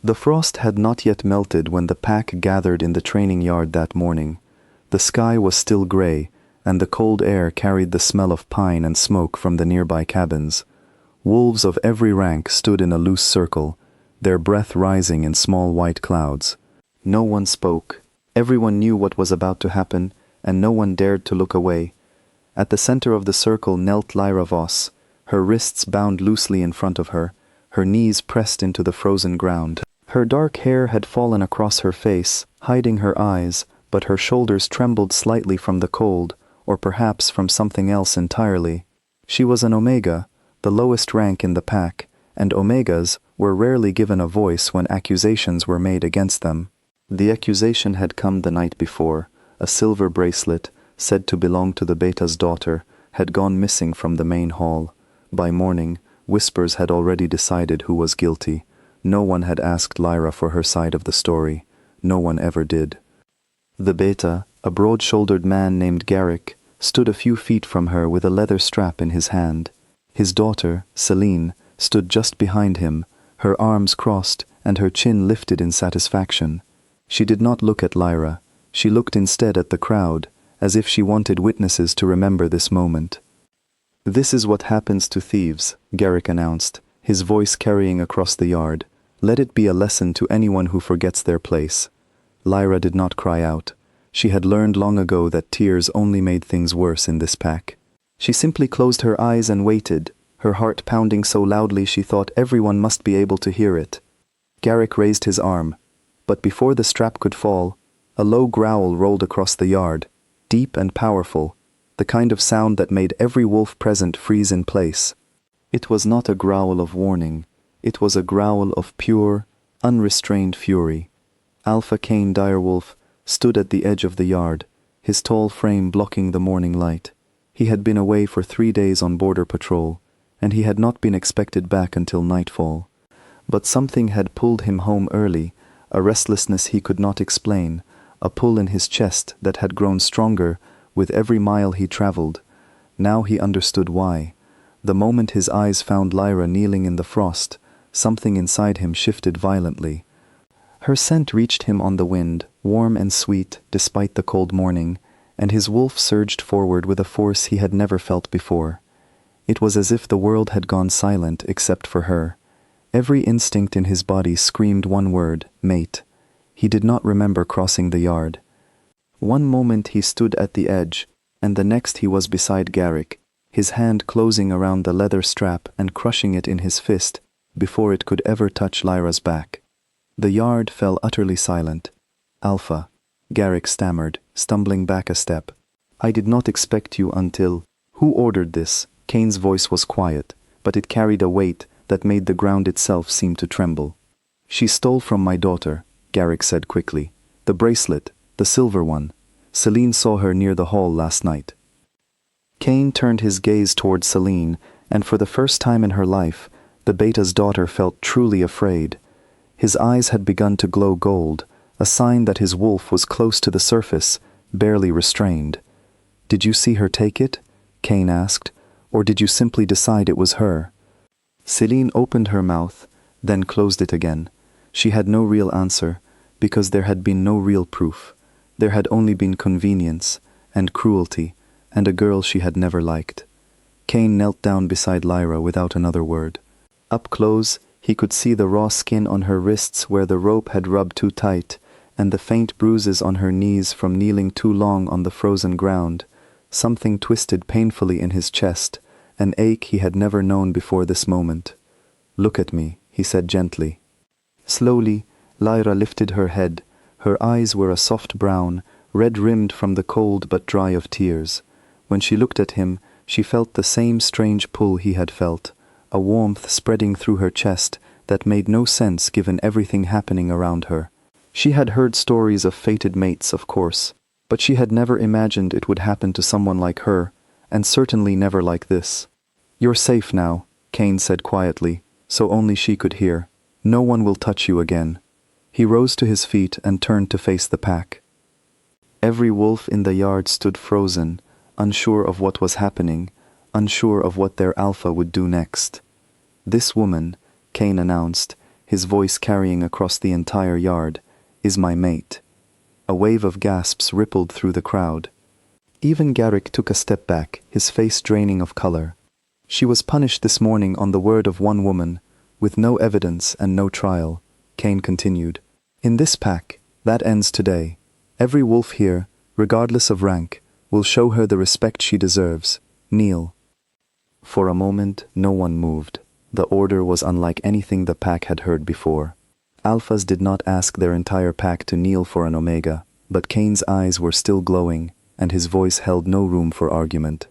The frost had not yet melted when the pack gathered in the training yard that morning. The sky was still grey, and the cold air carried the smell of pine and smoke from the nearby cabins. Wolves of every rank stood in a loose circle, their breath rising in small white clouds. No one spoke. Everyone knew what was about to happen, and no one dared to look away. At the center of the circle knelt Lyra Voss, her wrists bound loosely in front of her, her knees pressed into the frozen ground. Her dark hair had fallen across her face, hiding her eyes, but her shoulders trembled slightly from the cold, or perhaps from something else entirely. She was an Omega, the lowest rank in the pack, and Omegas were rarely given a voice when accusations were made against them. The accusation had come the night before. A silver bracelet, said to belong to the Beta's daughter, had gone missing from the main hall. By morning, Whispers had already decided who was guilty. No one had asked Lyra for her side of the story. No one ever did. The Beta, a broad-shouldered man named Garrick, stood a few feet from her with a leather strap in his hand. His daughter, Celine, stood just behind him, her arms crossed and her chin lifted in satisfaction. She did not look at Lyra. She looked instead at the crowd, as if she wanted witnesses to remember this moment. "This is what happens to thieves," Garrick announced, his voice carrying across the yard. "Let it be a lesson to anyone who forgets their place." Lyra did not cry out. She had learned long ago that tears only made things worse in this pack. She simply closed her eyes and waited, her heart pounding so loudly she thought everyone must be able to hear it. Garrick raised his arm, but before the strap could fall, a low growl rolled across the yard, deep and powerful, the kind of sound that made every wolf present freeze in place. It was not a growl of warning. It was a growl of pure, unrestrained fury. Alpha Cain Direwolf stood at the edge of the yard, his tall frame blocking the morning light. He had been away for 3 days on border patrol, and he had not been expected back until nightfall. But something had pulled him home early, a restlessness he could not explain, a pull in his chest that had grown stronger with every mile he traveled. Now he understood why. The moment his eyes found Lyra kneeling in the frost, something inside him shifted violently. Her scent reached him on the wind, warm and sweet despite the cold morning, and his wolf surged forward with a force he had never felt before. It was as if the world had gone silent except for her. Every instinct in his body screamed one word, mate. He did not remember crossing the yard. One moment he stood at the edge, and the next he was beside Garrick, his hand closing around the leather strap and crushing it in his fist before it could ever touch Lyra's back. The yard fell utterly silent. "Alpha," Garrick stammered, stumbling back a step. "I did not expect you until—" "Who ordered this?" Cain's voice was quiet, but it carried a weight that made the ground itself seem to tremble. "She stole from my daughter," Garrick said quickly. "The bracelet, the silver one. Celine saw her near the hall last night." Cain turned his gaze toward Celine, and for the first time in her life, the Beta's daughter felt truly afraid. His eyes had begun to glow gold, a sign that his wolf was close to the surface, barely restrained. "Did you see her take it?" Cain asked, "or did you simply decide it was her?" Celine opened her mouth, then closed it again. She had no real answer, because there had been no real proof. There had only been convenience, and cruelty, and a girl she had never liked. Cain knelt down beside Lyra without another word. Up close, he could see the raw skin on her wrists where the rope had rubbed too tight, and the faint bruises on her knees from kneeling too long on the frozen ground. Something twisted painfully in his chest, an ache he had never known before this moment. "Look at me," he said gently. Slowly, Lyra lifted her head. Her eyes were a soft brown, red-rimmed from the cold but dry of tears. When she looked at him, she felt the same strange pull he had felt, a warmth spreading through her chest that made no sense given everything happening around her. She had heard stories of fated mates, of course, but she had never imagined it would happen to someone like her, and certainly never like this. "You're safe now," Cain said quietly, so only she could hear. "No one will touch you again." He rose to his feet and turned to face the pack. Every wolf in the yard stood frozen, unsure of what was happening, unsure of what their alpha would do next. "This woman," Cain announced, his voice carrying across the entire yard, "is my mate." A wave of gasps rippled through the crowd. Even Garrick took a step back, his face draining of color. "She was punished this morning on the word of one woman, with no evidence and no trial," Kane continued. "In this pack, that ends today. Every wolf here, regardless of rank, will show her the respect she deserves. Kneel." For a moment, no one moved. The order was unlike anything the pack had heard before. Alphas did not ask their entire pack to kneel for an Omega, but Kane's eyes were still glowing, and his voice held no room for argument.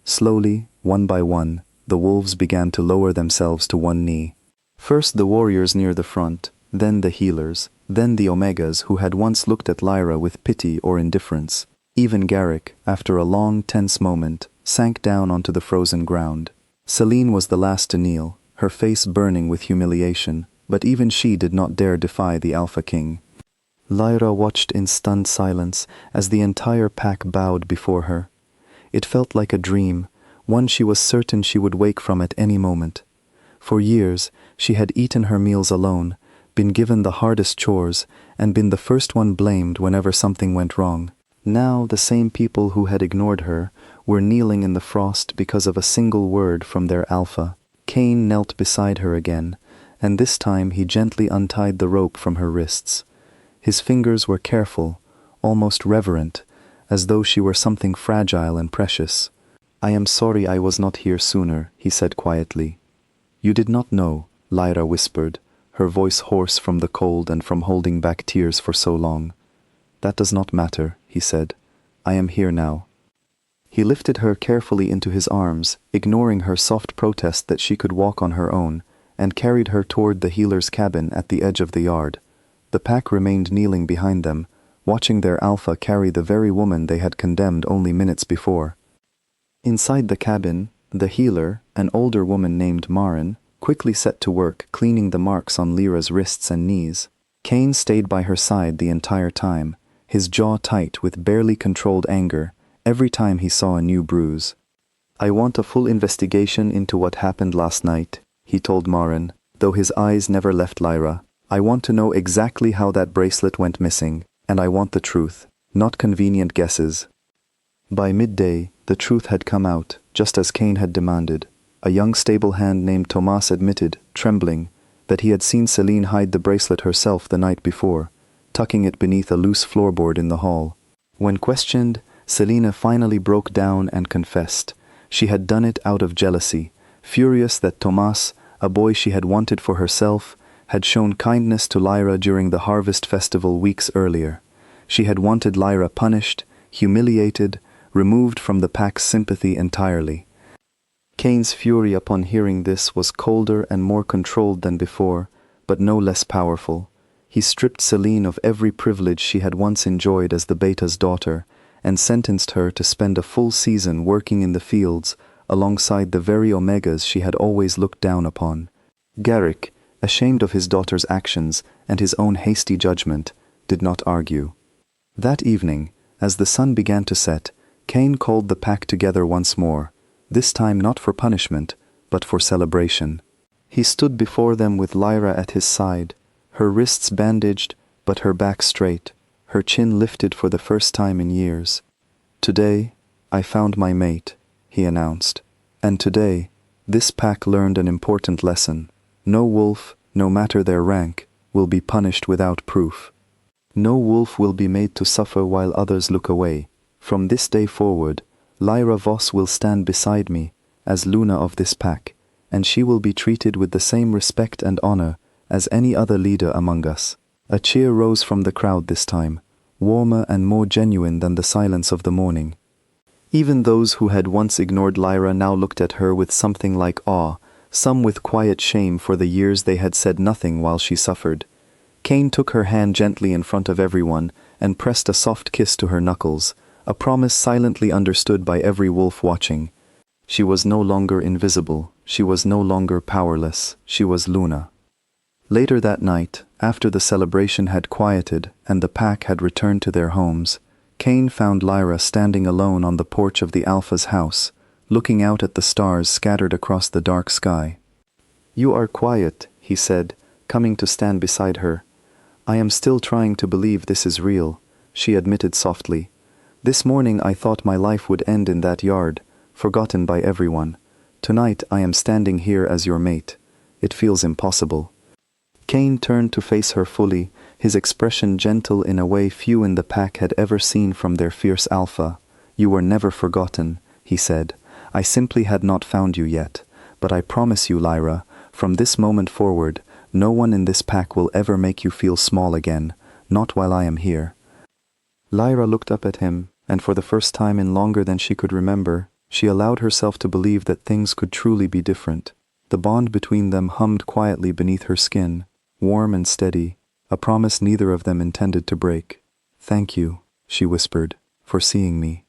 Slowly, one by one, the wolves began to lower themselves to one knee. First the warriors near the front, then the healers, then the Omegas who had once looked at Lyra with pity or indifference. Even Garrick, after a long, tense moment, sank down onto the frozen ground. Selene was the last to kneel, her face burning with humiliation, but even she did not dare defy the Alpha King. Lyra watched in stunned silence as the entire pack bowed before her. It felt like a dream, one she was certain she would wake from at any moment. For years, she had eaten her meals alone, been given the hardest chores, and been the first one blamed whenever something went wrong. Now the same people who had ignored her were kneeling in the frost because of a single word from their Alpha. Kane knelt beside her again, and this time he gently untied the rope from her wrists. His fingers were careful, almost reverent, as though she were something fragile and precious. "I am sorry I was not here sooner," he said quietly. "You did not know," Lyra whispered, her voice hoarse from the cold and from holding back tears for so long. "That does not matter," he said. "I am here now." He lifted her carefully into his arms, ignoring her soft protest that she could walk on her own, and carried her toward the healer's cabin at the edge of the yard. The pack remained kneeling behind them, watching their Alpha carry the very woman they had condemned only minutes before. Inside the cabin, the healer, an older woman named Marin, quickly set to work cleaning the marks on Lyra's wrists and knees. Kane stayed by her side the entire time, his jaw tight with barely controlled anger every time he saw a new bruise. "I want a full investigation into what happened last night," he told Marin, though his eyes never left Lyra. "I want to know exactly how that bracelet went missing, and I want the truth, not convenient guesses." By midday, the truth had come out, just as Kane had demanded. A young stable hand named Tomas admitted, trembling, that he had seen Selene hide the bracelet herself the night before, tucking it beneath a loose floorboard in the hall. When questioned, Selena finally broke down and confessed. She had done it out of jealousy, furious that Tomas, a boy she had wanted for herself, had shown kindness to Lyra during the harvest festival weeks earlier. She had wanted Lyra punished, humiliated, removed from the pack's sympathy entirely. Kane's fury upon hearing this was colder and more controlled than before, but no less powerful. He stripped Selene of every privilege she had once enjoyed as the Beta's daughter, and sentenced her to spend a full season working in the fields alongside the very Omegas she had always looked down upon. Garrick, ashamed of his daughter's actions and his own hasty judgment, did not argue. That evening, as the sun began to set, Kane called the pack together once more, this time not for punishment, but for celebration. He stood before them with Lyra at his side, her wrists bandaged, but her back straight, her chin lifted for the first time in years. "Today, I found my mate," he announced. "And today, this pack learned an important lesson. No wolf, no matter their rank, will be punished without proof. No wolf will be made to suffer while others look away. From this day forward, Lyra Voss will stand beside me, as Luna of this pack, and she will be treated with the same respect and honor as any other leader among us." A cheer rose from the crowd this time, warmer and more genuine than the silence of the morning. Even those who had once ignored Lyra now looked at her with something like awe, some with quiet shame for the years they had said nothing while she suffered. Kane took her hand gently in front of everyone and pressed a soft kiss to her knuckles, a promise silently understood by every wolf watching. She was no longer invisible, she was no longer powerless, she was Luna. Later that night, after the celebration had quieted and the pack had returned to their homes, Kane found Lyra standing alone on the porch of the Alpha's house, looking out at the stars scattered across the dark sky. "You are quiet," he said, coming to stand beside her. "I am still trying to believe this is real," she admitted softly. "This morning I thought my life would end in that yard, forgotten by everyone. Tonight I am standing here as your mate. It feels impossible." Cain turned to face her fully, his expression gentle in a way few in the pack had ever seen from their fierce alpha. "You were never forgotten," he said. "I simply had not found you yet. But I promise you, Lyra, from this moment forward, no one in this pack will ever make you feel small again, not while I am here." Lyra looked up at him, and for the first time in longer than she could remember, she allowed herself to believe that things could truly be different. The bond between them hummed quietly beneath her skin, warm and steady, a promise neither of them intended to break. "Thank you," she whispered, "for seeing me."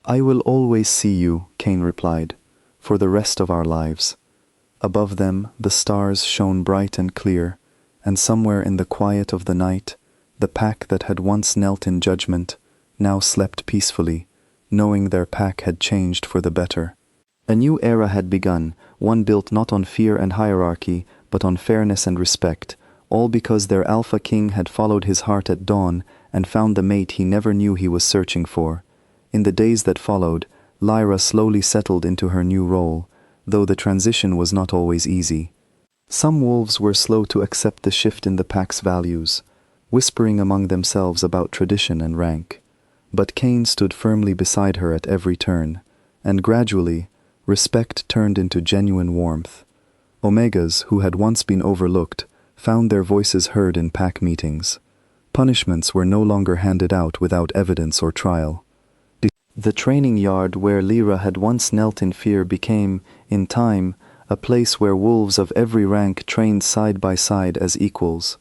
"I will always see you," Cain replied, "for the rest of our lives." Above them, the stars shone bright and clear, and somewhere in the quiet of the night, the pack that had once knelt in judgment now slept peacefully, knowing their pack had changed for the better. A new era had begun, one built not on fear and hierarchy, but on fairness and respect, all because their alpha king had followed his heart at dawn and found the mate he never knew he was searching for. In the days that followed, Lyra slowly settled into her new role, though the transition was not always easy. Some wolves were slow to accept the shift in the pack's values, whispering among themselves about tradition and rank. But Cain stood firmly beside her at every turn, and gradually, respect turned into genuine warmth. Omegas, who had once been overlooked, found their voices heard in pack meetings. Punishments were no longer handed out without evidence or trial. The training yard where Lyra had once knelt in fear became, in time, a place where wolves of every rank trained side by side as equals.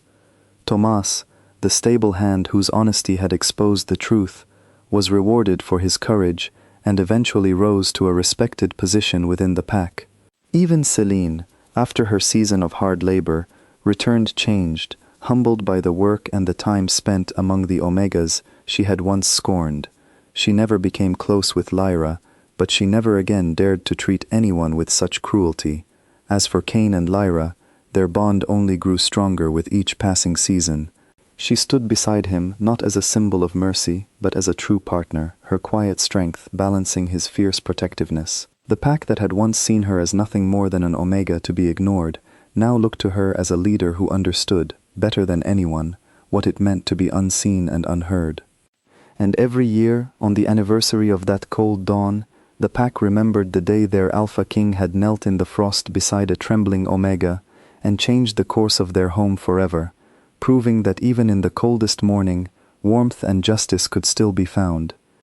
Tomas, the stable hand whose honesty had exposed the truth, was rewarded for his courage and eventually rose to a respected position within the pack. Even Celine, after her season of hard labor, returned changed, humbled by the work and the time spent among the Omegas she had once scorned. She never became close with Lyra, but she never again dared to treat anyone with such cruelty. As for Cain and Lyra, their bond only grew stronger with each passing season. She stood beside him not as a symbol of mercy, but as a true partner, her quiet strength balancing his fierce protectiveness. The pack that had once seen her as nothing more than an Omega to be ignored, now looked to her as a leader who understood, better than anyone, what it meant to be unseen and unheard. And every year, on the anniversary of that cold dawn, the pack remembered the day their Alpha King had knelt in the frost beside a trembling Omega and changed the course of their home forever, proving that even in the coldest morning, warmth and justice could still be found.